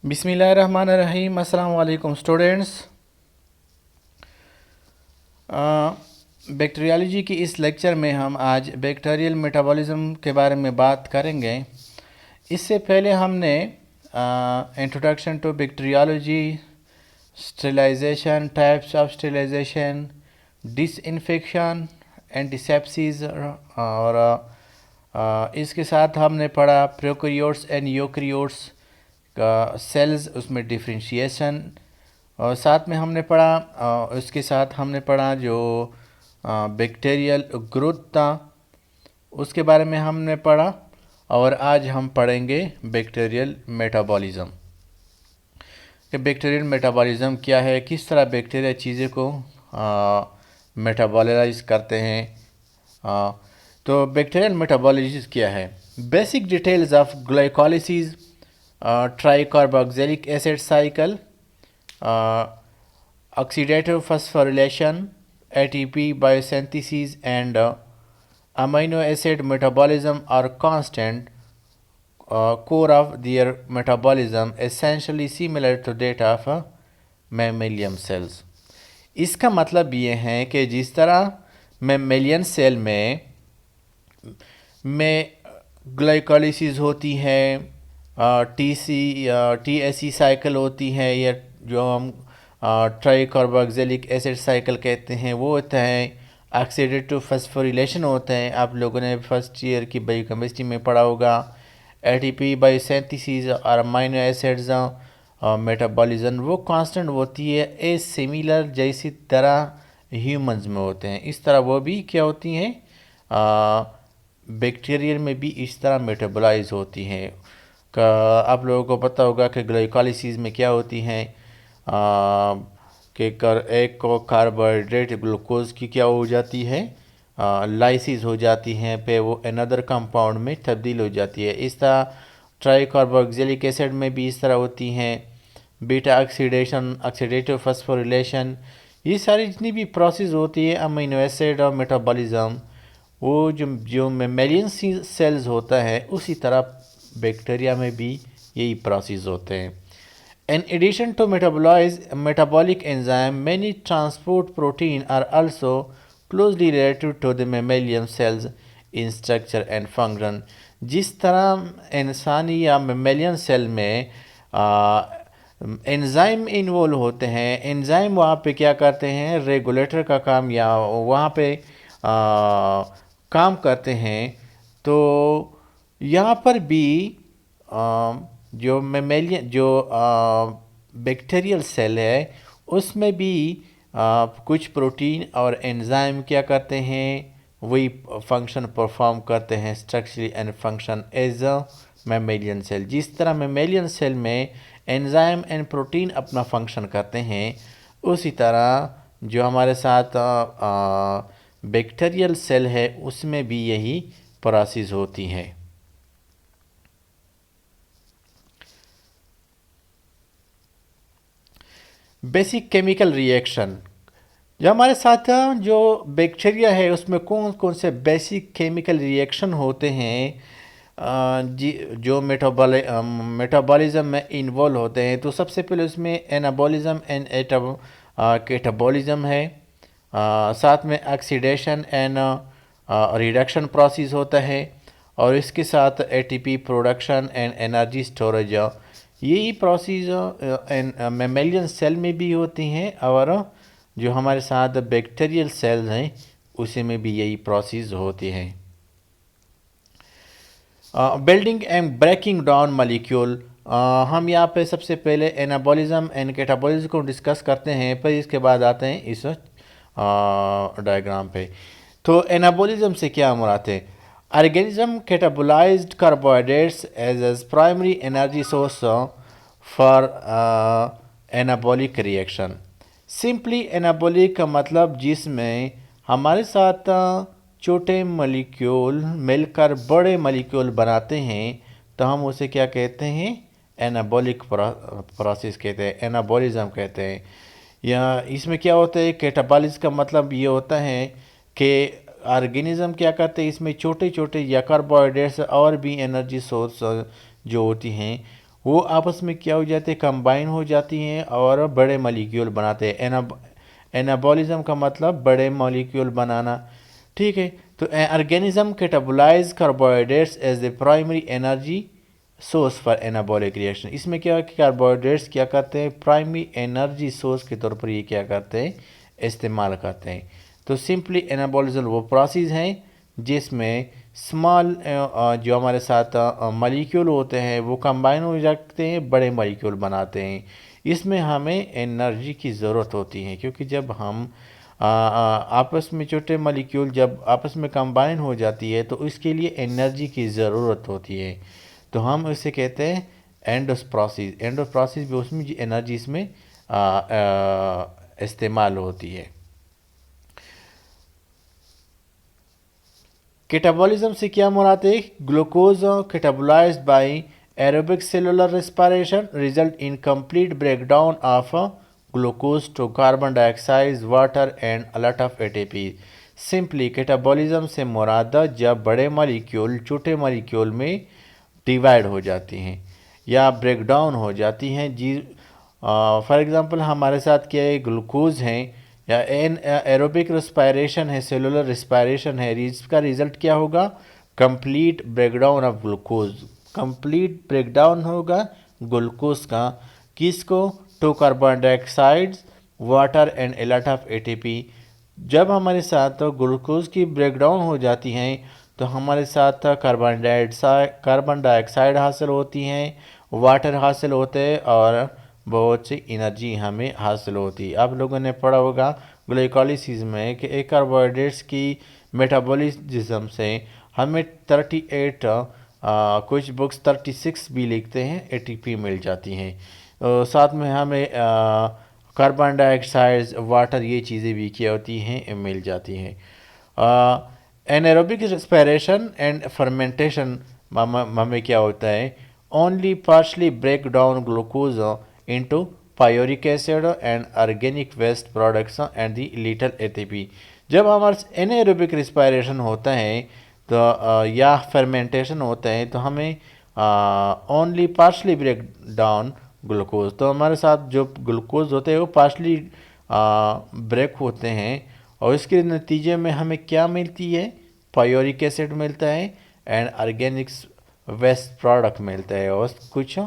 बिस्मिल्लाहिर्रहमानिर्रहीम। अस्सलाम वालेकुम स्टूडेंट्स। बैक्टीरियोलॉजी की इस लेक्चर में हम आज बैक्टीरियल मेटाबॉलिज्म के बारे में बात करेंगे। इससे पहले हमने introduction to bacteriology, sterilisation, types of sterilisation, disinfection, antisepsis और इसके साथ हमने पढ़ा प्रोकैरियोट्स एंड यूकैरियोट्स का सेल्स, उसमें डिफरेंशिएशन। और साथ में हमने पढ़ा उसके साथ हमने पढ़ा जो बैक्टीरियल ग्रोथ था उसके बारे में हमने पढ़ा। और आज हम पढ़ेंगे बैक्टीरियल मेटाबॉलिज्म कि बैक्टीरियल मेटाबॉलिज्म क्या है, किस तरह बैक्टीरिया चीज़ें को मेटाबॉलाइज करते हैं। तो बैक्टीरियल मेटाबॉलिज्म क्या है? Basic details of glycolysis, tricarboxylic acid cycle, oxidative phosphorylation, ATP biosynthesis, and amino acid metabolism are constant core of their metabolism, essentially similar to that of mammalian cells. इसका मतलब ये है कि जिस तरह मेमेलियन सेल में ग्लाइकोलाइसिस होती है, टीएसई साइकिल होती है, या जो हम ट्राइकार्बोक्सिलिक एसिड साइकिल कहते हैं वो होता है, ऑक्सीडेटिव फास्फोरिलेशन होता है, आप लोगों ने फर्स्ट ईयर की बायोकेमिस्ट्री में पढ़ा होगा। एटीपी बायोसिंथेसिस और अमीनो एसिड्स मेटाबॉलिज्म वो कांस्टेंट होती है, ए सिमिलर जैसी तरह ह्यूमंस में होते हैं इस तरह वो भी क्या होती हैं, बैक्टीरियल में भी इस तरह मेटाबोलाइज होती हैं। आप लोगों को पता होगा कि ग्लाइकोलाइसिस में क्या होती हैं कि एक को कार्बोहाइड्रेट ग्लूकोज की क्या हो जाती है, लाइसिस हो जाती हैं, पे वो अनदर कंपाउंड में तब्दील हो जाती है। इस तरह ट्राइकार्बोक्सिलिक एसिड में भी इस तरह होती हैं। बीटा ऑक्सीडेशन, ऑक्सीडेटिव फास्फोरिलेशन, ये सारी जितनी भी प्रोसेस होती है अमीनो एसिड और मेटाबॉलिज्म, वो जो मेमेलियन सेल्स होता है उसी तरह बैक्टीरिया में भी यही प्रोसेस होते हैं। In addition to metabolic enzyme, many transport protein are also closely related to the mammalian cells in structure and function. जिस तरह इंसानी या मेमेलियन सेल में एंजाइम इन्वॉल्व होते हैं, एंजाइम वहाँ पे क्या करते हैं, रेगुलेटर का काम या वहाँ पे काम करते हैं। तो यहाँ पर भी जो मेमेलियन जो बैक्टीरियल सेल है उसमें भी कुछ प्रोटीन और एंजाइम क्या करते हैं, वही फंक्शन परफॉर्म करते हैं, structurally and function as a mammalian cell. जिस तरह मेमेलियन सेल में एंजाइम एंड प्रोटीन अपना फंक्शन करते हैं उसी तरह जो हमारे साथ बैक्टीरियल सेल है उसमें भी यही प्रोसेस होती है। बेसिक केमिकल रिएक्शन, जो हमारे साथ जो बैक्टीरिया है उसमें कौन कौन से बेसिक केमिकल रिएक्शन होते हैं जो मेटाबॉलिज्म में इन्वॉल्व होते हैं। तो सबसे पहले उसमें एनाबॉलिज्म एंड कैटाबॉलिज्म है, साथ में ऑक्सीडेशन एंड रिडक्शन प्रोसेस होता है, और इसके साथ ATP production and energy storage. यही प्रोसेस मेमेलियन सेल में भी होती हैं और जो हमारे साथ बैक्टीरियल सेल्स हैं उसी में भी यही प्रोसेस होती हैं। Building and breaking down molecule, हम यहाँ पे सबसे पहले एनाबॉलिज्म एंड कैटाबॉलिज्म को डिस्कस करते हैं, फिर इसके बाद आते हैं इस डायग्राम पे। तो एनाबॉलिज्म से क्या मुराद है? Organism catabolized carbohydrates as primary energy source for anabolic reaction. Simply anabolic का मतलब जिसमें हमारे साथ छोटे मॉलिक्यूल मिलकर बड़े मॉलिक्यूल बनाते हैं तो हम उसे क्या कहते हैं, एनाबॉलिक प्रोसेस कहते हैं, एनाबॉलिज्म कहते हैं। या इसमें क्या होता है, कैटाबॉलिज्म का मतलब ये होता है कि ऑर्गेनिज्म क्या करते हैं, इसमें छोटे छोटे या कार्बोहाइड्रेट्स और भी एनर्जी सोर्स जो होती हैं वो आपस में क्या हो जाते हैं, कंबाइन हो जाती हैं और बड़े मॉलिक्यूल बनाते हैं। एनाबॉलिज्म का मतलब बड़े मॉलिक्यूल बनाना। ठीक है, तो organism catabolize carbohydrates as the primary energy source for anabolic reaction. इसमें क्या है कि कार्बोहाइड्रेट्स क्या करते हैं, प्राइमरी एनर्जी सोर्स के तौर पर ये क्या करते हैं, इस्तेमाल करते हैं। तो सिंपली एनाबॉलिज्म वो प्रोसेस हैं जिसमें स्मॉल जो हमारे साथ मॉलिक्यूल होते हैं वो कंबाइन हो जाते हैं, बड़े मॉलिक्यूल बनाते हैं। इसमें हमें एनर्जी की ज़रूरत होती है, क्योंकि जब हम आपस में छोटे मॉलिक्यूल जब आपस में कंबाइन हो जाती है तो इसके लिए एनर्जी की ज़रूरत होती है। तो हम इसे कहते हैं एंडोस प्रोसेस। एंडोस प्रोसेस भी उसमें एनर्जी इसमें इस्तेमाल होती है। कैटाबॉलिज्म से क्या मुराद है, glucose catabolized by aerobic cellular respiration result in complete breakdown of glucose to carbon dioxide, water and a lot of ATP. Simply catabolism से मुराद जब बड़े मॉलिक्यूल छोटे मॉलिक्यूल में डिवाइड हो जाती हैं या ब्रेकडाउन हो जाती हैं। जी फॉर एग्ज़ाम्पल हमारे साथ क्या है, ग्लूकोज हैं या एन एरोबिक रेस्पिरेशन है, सेलुलर रेस्पिरेशन है, इसका रिजल्ट क्या होगा, complete breakdown of glucose. Complete breakdown होगा ग्लूकोज का, किसको, two carbon dioxide, water and a lot of ATP. जब हमारे साथ ग्लूकोज की ब्रेकडाउन हो जाती हैं तो हमारे साथ कार्बन डाइऑक्साइड हासिल होती हैं, वाटर हासिल होते हैं और बहुत सी एनर्जी हमें हासिल होती है। आप लोगों ने पढ़ा होगा ग्लाइकोलाइसिस में कि एक कार्बोहाइड्रेट्स की मेटाबॉलिज्म से हमें 38 कुछ बुक्स 36 भी लिखते हैं एटीपी मिल जाती हैं। साथ में हमें कार्बन डाइऑक्साइड, वाटर, ये चीज़ें भी क्या होती हैं, मिल जाती हैं। एनारोबिक रेस्पिरेशन एंड फर्मेंटेशन में क्या होता है, only partially break down glucose into pyruvic acid and organic waste products and the little ATP. जब हमारा एनारोबिक रेस्पिरेशन होता है तो या फर्मेंटेशन होता है तो हमें only partially break down glucose, तो हमारे साथ जो ग्लूकोज होते हैं वो पार्शली ब्रेक होते हैं और इसके नतीजे में हमें क्या मिलती है, पायोरिक एसिड मिलता है एंड ऑर्गेनिक्स वेस्ट प्रोडक्ट मिलता है और कुछ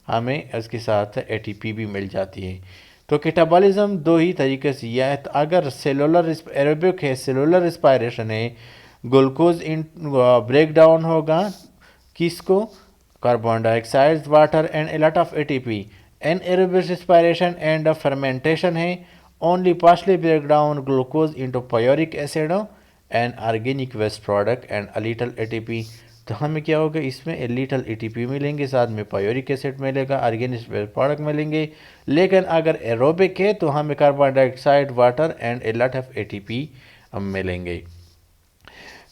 हमें इसके साथ एटीपी भी मिल जाती है। तो कैटाबॉलिज्म दो ही तरीके से यह है, तो अगर सेलुलर एरोबिक है, सेलुलर रेस्पिरेशन है, ग्लूकोज इन ब्रेक डाउन होगा किसको, carbon dioxide, water and a lot of ATP. Anaerobic respiration and fermentation है, only partially break down glucose into pyoric acid and organic waste product and a little ATP। तो हमें क्या होगा, इसमें a little ATP मिलेंगे, साथ में pyruvic acid मिलेगा, ऑर्गेनिक वेस्ट प्रोडक्ट मिलेंगे। लेकिन अगर एरोबिक है तो हमें carbon dioxide, water and a lot of ATP मिलेंगे।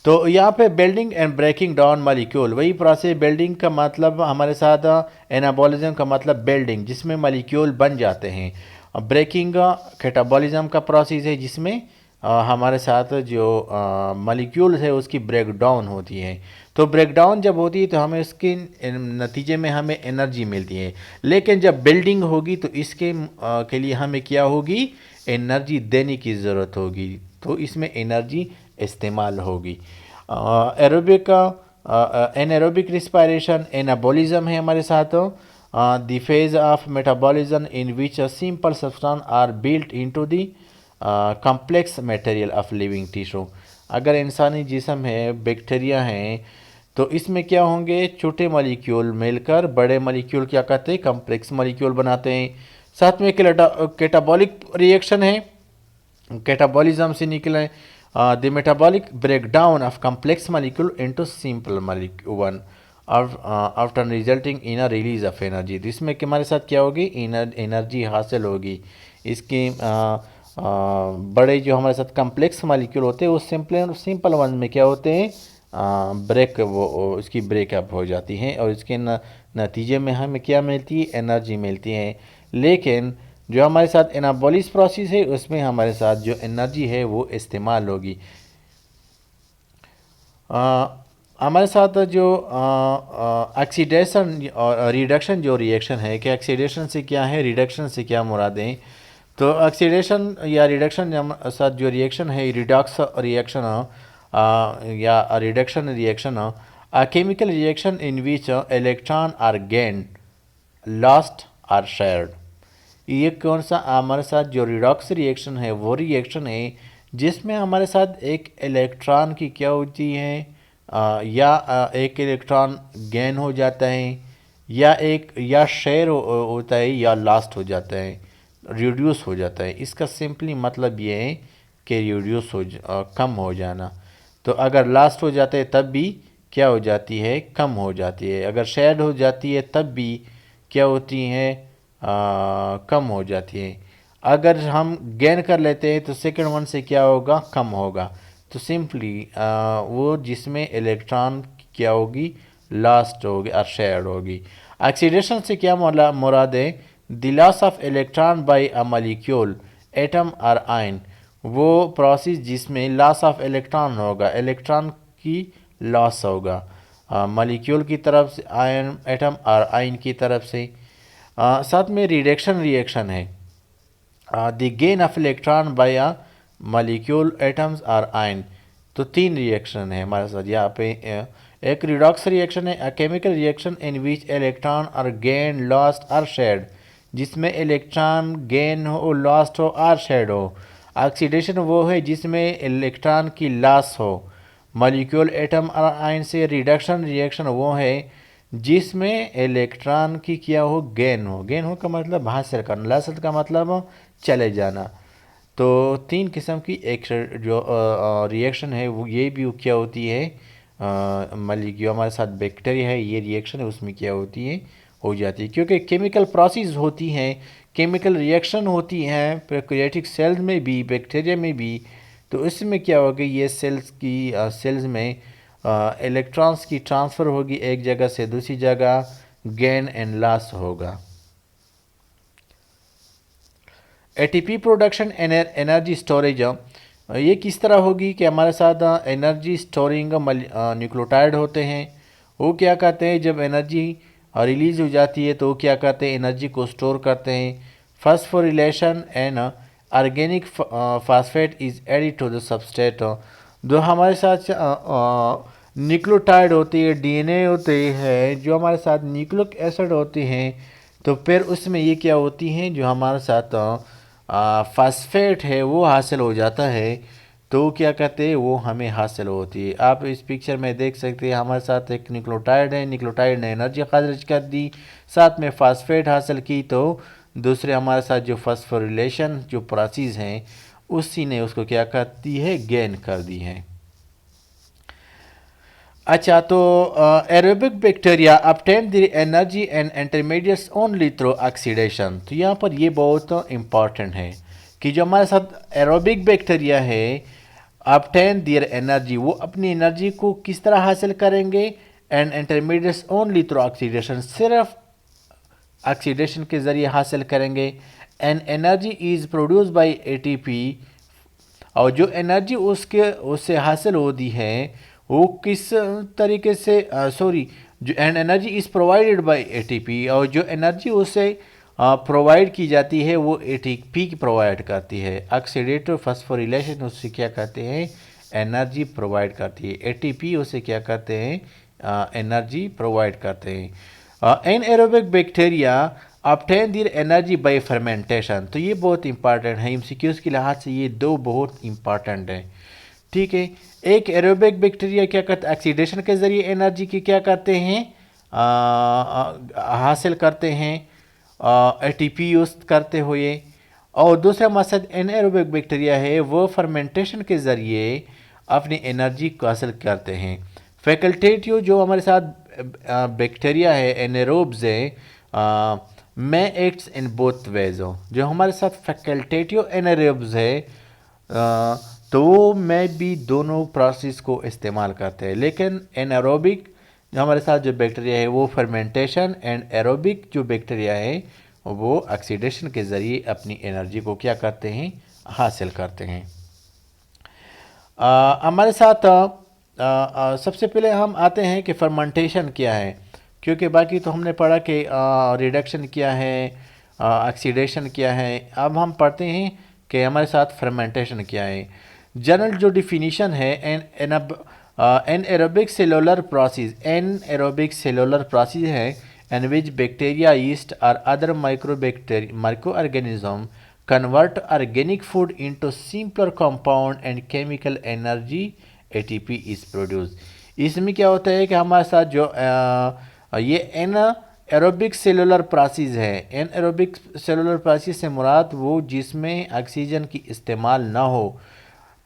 तो यहाँ पे building and breaking down molecule, वही प्रोसेस। बिल्डिंग का मतलब हमारे साथ एनाबॉलिज्म का मतलब बिल्डिंग, जिसमें मॉलिक्यूल बन जाते हैं। ब्रेकिंग कैटाबॉलिज्म का प्रोसेस है जिसमें हमारे साथ जो मॉलिक्यूल है उसकी ब्रेक डाउन होती है। तो ब्रेक डाउन जब होती है तो हमें उसके नतीजे में हमें एनर्जी मिलती है। लेकिन जब बिल्डिंग होगी तो इसके के लिए हमें क्या होगी, एनर्जी देने की ज़रूरत होगी, तो इसमें एनर्जी इस्तेमाल होगी। एरोबिक एनारोबिक रिस्पायरेशन एनाबॉलिज्म है हमारे साथ। The phase of metabolism in which simple substance are built into the complex material of living tissue. अगर इंसानी जिस्म है, बैक्टीरिया हैं, तो इसमें क्या होंगे, छोटे मॉलिक्यूल मिलकर बड़े मॉलिक्यूल क्या कहते हैं, कॉम्प्लेक्स मॉलिक्यूल बनाते हैं। साथ में कैटाबॉलिक रिएक्शन है, कैटाबॉलिज्म से निकले the metabolic breakdown of complex molecule into simple molecule one after resulting in a release of energy. तो इसमें हमारे साथ क्या होगी, एनर्जी हासिल होगी। इसकी बड़े जो हमारे साथ कॉम्प्लेक्स मॉलिक्यूल होते हैं वो सिंपल वन में क्या होते हैं, ब्रेक, वो इसकी ब्रेकअप हो जाती हैं और इसके नतीजे में हमें क्या मिलती है, एनर्जी मिलती है। लेकिन जो हमारे साथ एनाबॉलिस प्रोसेस है उसमें हमारे साथ जो एनर्जी है वो इस्तेमाल होगी। हमारे साथ जो ऑक्सीडेशन और रिडक्शन जो रिएक्शन है कि ऑक्सीडेशन से क्या है, रिडक्शन से क्या मुरादें। तो ऑक्सीडेशन या रिडक्शन साथ जो रिएक्शन है, रिडॉक्स रिएक्शन या reduction reaction, chemical reaction in which electron are gain lost or shared. ये कौन सा हमारे साथ जो रिडॉक्स रिएक्शन है वो रिएक्शन है जिसमें हमारे साथ एक इलेक्ट्रॉन की क्या होती है, एक इलेक्ट्रॉन गेन हो जाता है, या शेयर होता है, या लॉस्ट हो जाता है, रिड्यूस हो जाता है। इसका सिंपली मतलब ये है कि कम हो जाना। तो अगर लास्ट हो जाते हैं तब भी क्या हो जाती है, कम हो जाती है। अगर शेड हो जाती है तब भी क्या होती है, कम हो जाती है। अगर हम गेन कर लेते हैं तो सेकंड वन से क्या होगा, कम होगा। तो सिंपली वो जिसमें इलेक्ट्रॉन क्या होगी, लास्ट होगी और शेयर्ड होगी। ऑक्सीडेशन से क्या मुराद है, the loss of electron by a molecule, atom और आयन। वो प्रोसेस जिसमें लॉस ऑफ इलेक्ट्रॉन होगा, इलेक्ट्रॉन की लॉस होगा मॉलिक्यूल की तरफ से, आयन एटम और आयन की तरफ से। साथ में रिडक्शन रिएक्शन है, the gain of electron by a molecule, atoms और आयन। तो तीन रिएक्शन है हमारे साथ यहाँ पे। एक रिडॉक्स रिएक्शन है, a chemical reaction in which electron are gain lost और शेड, जिसमें इलेक्ट्रॉन गेन हो, लॉस्ट हो और शेड हो। ऑक्सीडेशन वो है जिसमें इलेक्ट्रॉन की लॉस हो मॉलिक्यूल, एटम और आयन से। रिडक्शन रिएक्शन वो है जिसमें इलेक्ट्रॉन की क्या हो, गेन हो। गेन हो का मतलब हासिल करना, लॉस का मतलब चले जाना। तो तीन किस्म की एक जो रिएक्शन है वो ये भी क्या होती है, जो हमारे साथ बैक्टीरिया है ये रिएक्शन है उसमें क्या होती है, हो जाती है। क्योंकि केमिकल प्रोसेस होती हैं, केमिकल रिएक्शन होती हैं प्रोकैरियोटिक सेल्स में भी, बैक्टीरिया में भी। तो इसमें क्या होगा, ये सेल्स में इलेक्ट्रॉन्स की ट्रांसफ़र होगी एक जगह से दूसरी जगह, गेन एंड लॉस होगा। एटीपी प्रोडक्शन एनर्जी स्टोरेज, ये किस तरह होगी कि हमारे साथ एनर्जी स्टोरिंग न्यूक्लियोटाइड होते हैं। वो क्या करते हैं, जब एनर्जी रिलीज हो जाती है तो वो क्या करते हैं, एनर्जी को स्टोर करते हैं। Phosphorylation and organic phosphate is added to the substrate. जो हमारे साथ न्यूक्लियोटाइड होती है, डीएनए होते हैं, जो हमारे साथ न्यूक्लिक एसिड होते हैं, तो फिर उसमें ये क्या होती हैं, जो हमारे साथ फास्फेट है वो हासिल हो जाता है। तो क्या कहते हैं, वो हमें हासिल होती है। आप इस पिक्चर में देख सकते हैं हमारे साथ एक न्यूक्लियोटाइड है, न्यूक्लियोटाइड ने एनर्जी खारिज कर दी, साथ में फास्फेट हासिल की। तो दूसरे हमारे साथ जो फास्फोरिलेशन जो प्रोसेस हैं उसी ने उसको क्या करती है, गेन कर दी है। अच्छा, तो aerobic bacteria obtain the energy and intermediates only through oxidation. तो यहाँ पर ये बहुत इंपॉर्टेंट है कि जो हमारे साथ एरोबिक बैक्टीरिया है, अपटेन देयर एनर्जी, वो अपनी एनर्जी को किस तरह हासिल करेंगे, and intermediates only through oxidation, सिर्फ ऑक्सीडेशन के ज़रिए हासिल करेंगे। And energy is produce by ATP, और जो एनर्जी उससे हासिल होती है वो किस तरीके से, जो energy is provided by ATP, और जो एनर्जी उससे प्रोवाइड की जाती है वो एटीपी की प्रोवाइड करती है। ऑक्सीडेटिव फास्फोरिलेशन उससे क्या कहते हैं, एनर्जी प्रोवाइड करती है। एटीपी उसे क्या कहते हैं, एनर्जी प्रोवाइड करते हैं। Anaerobic bacteria obtain their energy by fermentation. तो ये बहुत इंपॉर्टेंट है, एमसीक्यूज़ के लिहाज से ये दो बहुत इंपॉर्टेंट है। ठीक है, एक एरोबिक बैक्टीरिया क्या करते हैं, ऑक्सीडेशन के ज़रिए एनर्जी की क्या करते हैं, हासिल करते हैं एटीपी यूज़ करते हुए। और दूसरा मकसद एनएरोबिक बैक्टीरिया है वो फर्मेंटेशन के ज़रिए अपनी एनर्जी को हासिल करते हैं। फैकल्टेटिव जो हमारे साथ बैक्टीरिया है, एनेरोब्स है, में एक्ट्स इन बोथ वेज हो। जो हमारे साथ फैकल्टेटिव एनेरोब्स है तो वो में भी दोनों प्रोसेस को इस्तेमाल करते हैं। लेकिन एनारोबिक जो हमारे साथ जो बैक्टीरिया है वो फर्मेंटेशन, एंड एरोबिक जो बैक्टीरिया है वो ऑक्सीडेशन के ज़रिए अपनी एनर्जी को क्या करते हैं, हासिल करते हैं। हमारे साथ सबसे पहले हम आते हैं कि फर्मेंटेशन क्या है, क्योंकि बाकी तो हमने पढ़ा कि रिडक्शन क्या है, ऑक्सीडेशन क्या है। अब हम पढ़ते हैं कि हमारे साथ फर्मेंटेशन क्या है। जनरल जो डिफिनीशन है, an aerobic cellular process, an aerobic cellular process है in which bacteria, yeast or other microorganism convert organic food into simpler compound and chemical energy ATP is produced। इसमें क्या होता है कि हमारे साथ जो ये एन एरोबिक सेलुलर प्रोसेस है, एन एरोबिक सेलुलर प्रोसेस से मुराद वो जिसमें ऑक्सीजन की इस्तेमाल ना हो,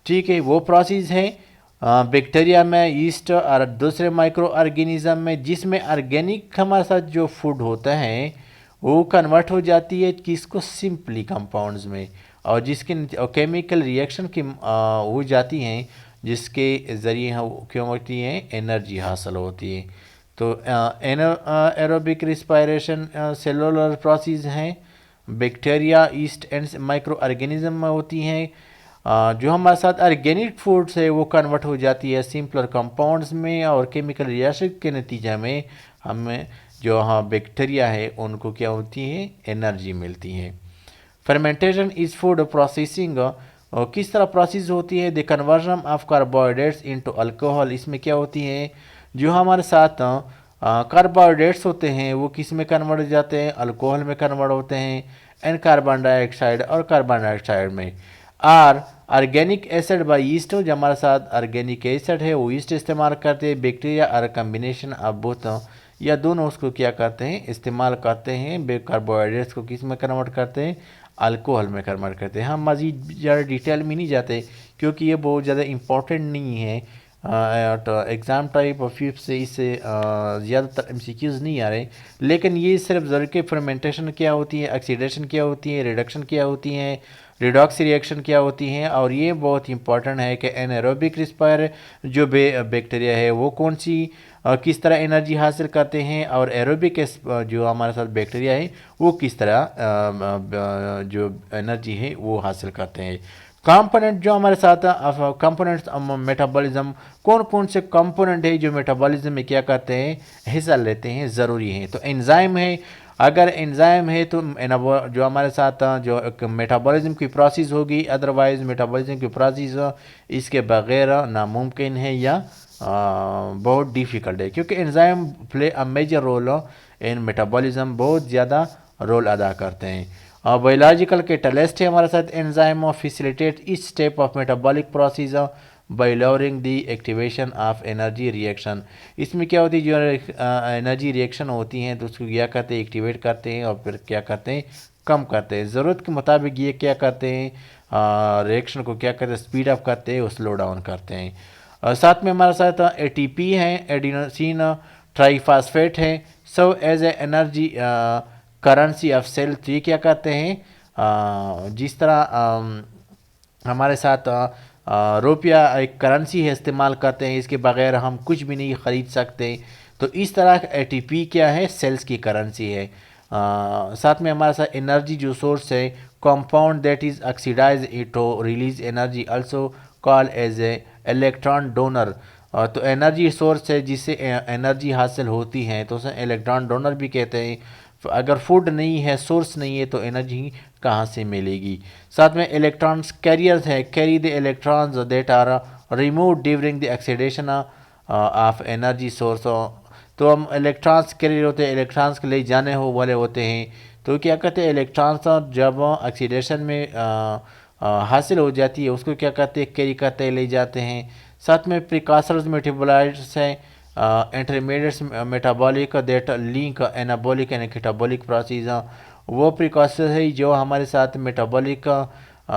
ठीक है, वो प्रोसेस है बैक्टीरिया में, ईस्ट और दूसरे माइक्रो ऑर्गेनिज्म में, जिसमें ऑर्गेनिक हमारे साथ जो फूड होता है वो कन्वर्ट हो जाती है किसको, सिंपली कंपाउंड्स में, और जिसके केमिकल रिएक्शन की हो जाती हैं, जिसके ज़रिए क्यों होती है, एनर्जी हासिल होती है। तो एरोबिक रिस्पायरेशन सेलुलर प्रोसेस हैं, bacteria, east and micro organism में होती हैं। जो हमारे साथ ऑर्गेनिक फूड्स है वो कन्वर्ट हो जाती है सिंपलर कंपाउंड्स में, और केमिकल रिएक्शन के नतीजे में हमें जो हाँ बैक्टीरिया है उनको क्या होती है, एनर्जी मिलती है। फर्मेंटेशन इज फूड प्रोसेसिंग, और किस तरह प्रोसेस होती है, the conversion of carbohydrates into alcohol. इसमें क्या होती है, जो हमारे साथ कार्बोहाइड्रेट्स होते हैं वो किस में कन्वर्ट हो जाते हैं, अल्कोहल में कन्वर्ट होते हैं, एंड कार्बन डाइऑक्साइड और कार्बन डाइऑक्साइड में। Or organic acid by yeast, जो हमारे साथ ऑर्गेनिक एसिड है वो ईस्ट इस्तेमाल करते हैं, बैक्टीरिया और कम्बिनेशन ऑफ बोथ, या दोनों उसको क्या करते हैं, इस्तेमाल करते हैं, कार्बोहाइड्रेट्स को किस में कन्वर्ट करते हैं, अल्कोहल में कन्वर्ट करते हैं। हम मज़ीद ज़्यादा डिटेल में नहीं जाते क्योंकि ये बहुत ज़्यादा इम्पोर्टेंट नहीं है, तो एग्ज़ाम टाइप ऑफ फ्यूप से इससे ज़्यादातर एमसीक्यूज़ नहीं आ रहे, लेकिन ये सिर्फ ज़रूर के फर्मेंटेशन क्या होती है, ऑक्सीडेशन क्या होती है, रिडक्शन क्या होती है, रिडॉक्स रिएक्शन क्या होती हैं, और ये बहुत इंपॉर्टेंट है कि एनारोबिक रिस्पायर जो बैक्टीरिया है वो कौन सी किस तरह एनर्जी हासिल करते हैं, और एरोबिक जो हमारे साथ बैक्टीरिया है वो किस तरह जो एनर्जी है वो हासिल करते हैं। कंपोनेंट जो हमारे साथ कंपोनेंट्स मेटाबॉलिज्म, कौन कौन से कंपोनेंट है जो मेटाबॉलिज्म में क्या करते हैं, हिस्सा लेते हैं, ज़रूरी है। तो एंजाइम है, अगर एंजाइम है तो जो हमारे साथ जो मेटाबॉलिज्म की प्रोसेस होगी, अदरवाइज मेटाबॉलिज्म की प्रोसेस इसके बगैर नामुमकिन है या बहुत डिफ़िकल्ट है, क्योंकि enzyme play a major role in metabolism, बहुत ज़्यादा रोल अदा करते हैं। और बायोलॉजिकल कैटलिस्ट है हमारे साथ enzyme, facilitate each step of metabolic process by lowering the activation of energy reaction. इसमें क्या होती है, जो एनर्जी रिएक्शन होती हैं तो उसको क्या करते हैं, एक्टिवेट करते हैं, और फिर क्या करते हैं, कम करते हैं। ज़रूरत के मुताबिक ये क्या करते हैं, रिएक्शन को क्या करते हैं, स्पीड अप करते हैं, स्लो डाउन करते हैं। साथ में हमारे साथ एटीपी है, एडिनोसिन ट्राइफॉस्फेट है, so as a energy currency of cell. तो ये क्या करते हैं, जिस तरह हमारे साथ रुपया एक करेंसी है, इस्तेमाल करते हैं, इसके बगैर हम कुछ भी नहीं ख़रीद सकते, तो इस तरह एटीपी क्या है, सेल्स की करेंसी है। साथ में हमारे साथ एनर्जी जो सोर्स है, compound that is oxidise to release energy, also call as a electron donor. तो एनर्जी सोर्स है जिससे एनर्जी हासिल होती है, तो उसे इलेक्ट्रॉन डोनर भी कहते हैं। अगर फूड नहीं है, सोर्स नहीं है, तो एनर्जी कहाँ से मिलेगी। साथ में इलेक्ट्रॉन्स कैरियर्स है, carry the electrons that are remove during the oxidation of energy source. तो हम इलेक्ट्रॉन्स कैरियर होते हैं, इलेक्ट्रॉन्स के ले जाने हो वाले होते हैं, तो क्या कहते हैं, इलेक्ट्रॉन्स जब ऑक्सीडेशन में हासिल हो जाती है उसको क्या कहते हैं, कैरी करते ले जाते हैं। साथ में प्रिकॉसर्स मेटाबोलाइट्स हैं, intermediates metabolic that link anabolic and catabolic process. वो प्रिकॉसर है जो हमारे साथ मेटाबॉलिक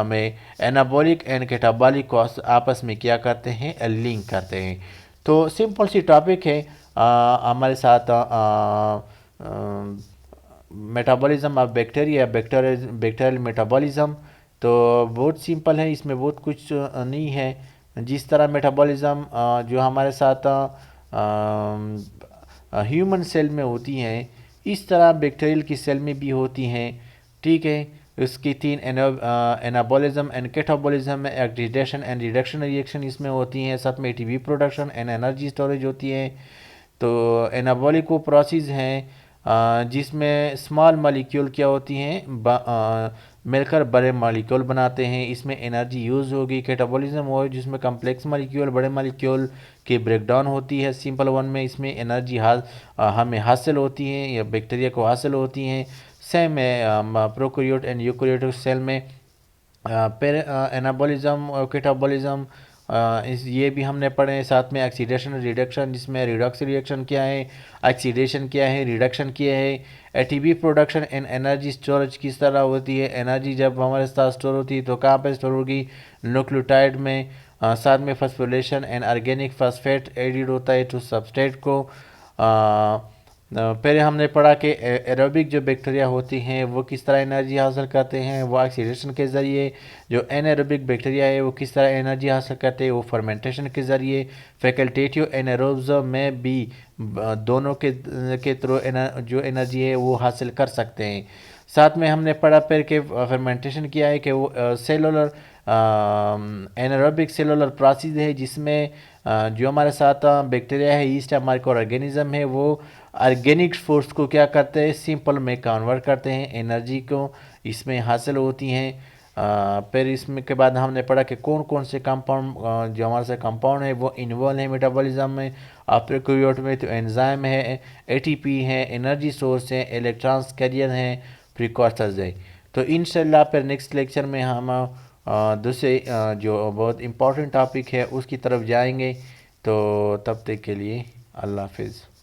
में एनाबॉलिक एंड केटाबॉलिक को आपस में क्या करते हैं, लिंक करते हैं। तो सिंपल सी टॉपिक है हमारे साथ metabolism of bacteria, bacterial metabolism. तो बहुत सिंपल है, इसमें बहुत कुछ नहीं है। जिस तरह मेटाबॉलिज्म जो हमारे साथ ह्यूमन सेल में होती हैं, इस तरह बैक्टीरियल की सेल में भी होती हैं, ठीक है। इसकी 3 एनाबोलिज्म एंड कैटाबोलिज्म में ऑक्सीडेशन एंड रिडक्शन रिएक्शन इसमें होती हैं, साथ में ATP production and energy storage होती है। तो एनाबॉलिक वो प्रोसेस हैं जिसमें स्मॉल मॉलिक्यूल क्या होती हैं, मिलकर बड़े मॉलिक्यूल बनाते हैं, इसमें एनर्जी यूज़ होगी। कैटाबॉलिज्म वो है जिसमें कम्प्लेक्स मॉलिक्यूल बड़े मॉलिक्यूल की ब्रेकडाउन होती है सिंपल वन में, इसमें एनर्जी हमें हासिल होती है या बैक्टीरिया को हासिल होती हैं। सेम है प्रोकैरियोट एंड यूकैरियोटिक सेल में। फिर एनाबॉलिज्म और कैटाबॉलिज्म ये भी हमने पढ़े हैं। साथ में ऑक्सीडेशन रिडक्शन, जिसमें रिडॉक्स रिएक्शन क्या है, ऑक्सीडेशन क्या है, रिडक्शन क्या है। ATP production and energy storage किस तरह होती है, एनर्जी जब हमारे साथ स्टोर होती है तो कहाँ पे स्टोर होगी, न्यूक्लियोटाइड में। साथ में phosphorylation and organic phosphate added होता है टू सबस्ट्रेट को। पहले हमने पढ़ा कि एरोबिक जो बैक्टीरिया होती हैं वो किस तरह एनर्जी हासिल करते हैं, वो ऑक्सीडेशन के ज़रिए। जो एनएरोबिक बैक्टीरिया है वो किस तरह एनर्जी हासिल करते हैं, वो फर्मेंटेशन के ज़रिए। फैकल्टेटिव एनारोब्स में भी दोनों के थ्रू जो एनर्जी है वो हासिल कर सकते हैं। साथ में हमने पढ़ा फिर कि फर्मेंटेशन किया है कि वो सेलुलर एनारोबिक सेलुलर प्रोसेस है जिसमें जो हमारे साथ बैक्टीरिया है, ईस्ट है, माइक्रो ऑर्गेनिज्म है, वो ऑर्गेनिक फोर्स को क्या करते हैं, सिंपल में कन्वर्ट करते हैं, एनर्जी को इसमें हासिल होती हैं। फिर इसमें के बाद हमने पढ़ा कि कौन कौन से कंपाउंड जो हमारे साथ कंपाउंड है वो इन्वॉल्व है मेटाबॉलिज्म में। प्रोकैरियोट में तो एंजाइम है, एटीपी है, एनर्जी सोर्स है, इलेक्ट्रॉन्स कैरियर हैं, प्रिकॉर्सर्स है। तो इंशाल्लाह फिर नेक्स्ट लेक्चर में हम दूसरे जो बहुत इम्पोर्टेंट टॉपिक है उसकी तरफ जाएंगे। तो तब तक के लिए अल्लाह हाफिज़।